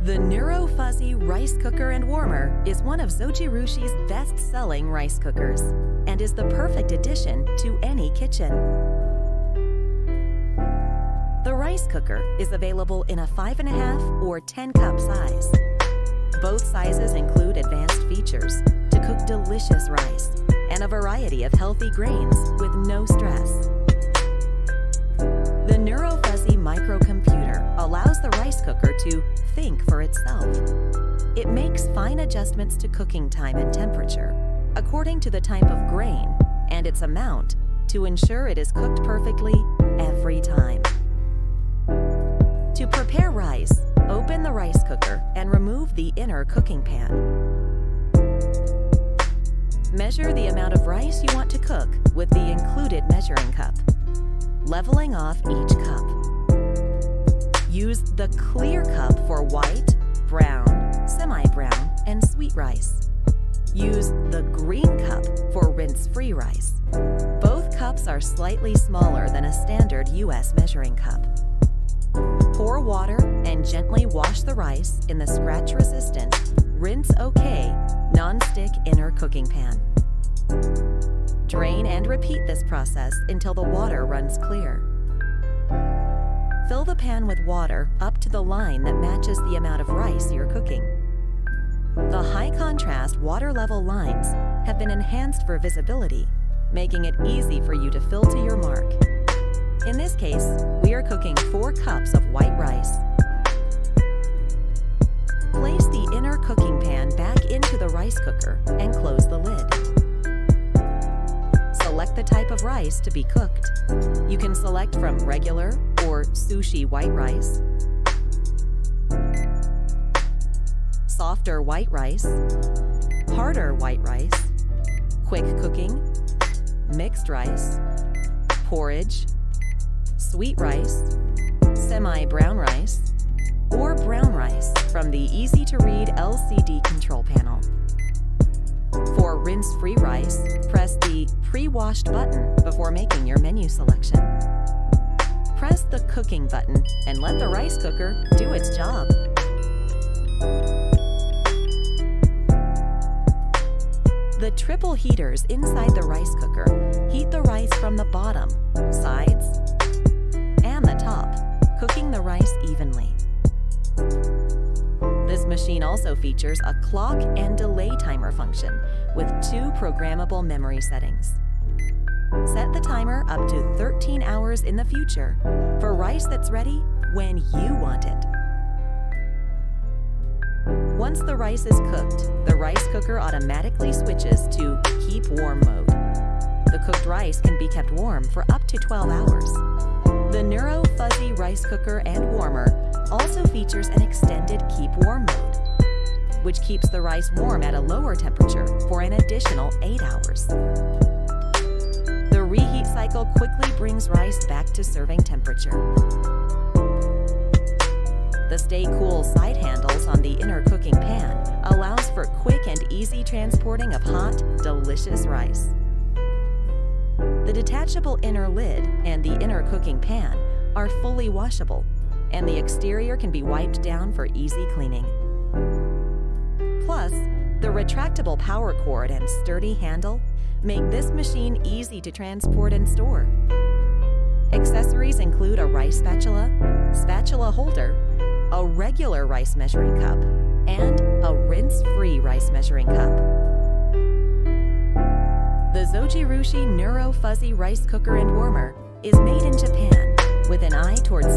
The Neuro Fuzzy rice cooker and warmer is one of Zojirushi's best-selling rice cookers and is the perfect addition to any kitchen. The rice cooker is available in a 5.5 or 10-cup size. Both sizes include advanced features to cook delicious rice and a variety of healthy grains with no stress. The Neuro Fuzzy microcomputer allows the rice cooker to think for itself. It makes fine adjustments to cooking time and temperature according to the type of grain and its amount to ensure it is cooked perfectly every time. To prepare rice, open the rice cooker and remove the inner cooking pan. Measure the amount of rice you want to cook with the included measuring cup, leveling off each cup. Use the clear cup for white, brown, semi-brown, and sweet rice. Use the green cup for rinse-free rice. Both cups are slightly smaller than a standard US measuring cup. Pour water and gently wash the rice in the scratch-resistant, rinse-okay, non-stick inner cooking pan. Drain and repeat this process until the water runs clear. Fill the pan with water up to the line that matches the amount of rice you're cooking. The high-contrast water-level lines have been enhanced for visibility, making it easy for you to fill to your mark. In this case, we are cooking 4 cups of white rice. Place the inner cooking pan back into the rice cooker and close the lid. Select the type of rice to be cooked. You can select from regular or sushi white rice, softer white rice, harder white rice, quick cooking, mixed rice, porridge, sweet rice, semi-brown rice, or brown rice from the easy-to-read LCD control panel. For rinse-free rice, press the pre-washed button before making your menu selection. Press the cooking button and let the rice cooker do its job. The triple heaters inside the rice cooker heat the rice from the bottom, sides, and the top, cooking the rice evenly. This machine also features a clock and delay timer function with 2 programmable memory settings. Set the timer up to 13 hours in the future for rice that's ready when you want it. Once the rice is cooked, the rice cooker automatically switches to keep warm mode. The cooked rice can be kept warm for up to 12 hours. The Neuro Fuzzy rice cooker and warmer also features an extended keep warm mode, which keeps the rice warm at a lower temperature for an additional 8 hours. The reheat cycle quickly brings rice back to serving temperature. The stay cool side handles on the inner cooking pan allows for quick and easy transporting of hot, delicious rice. The detachable inner lid and the inner cooking pan are fully washable, and the exterior can be wiped down for easy cleaning. Plus, the retractable power cord and sturdy handle make this machine easy to transport and store. Accessories include a rice spatula, spatula holder, a regular rice measuring cup, and a rinse-free rice measuring cup. The Zojirushi Neuro Fuzzy rice cooker and warmer is made in Japan with an eye towards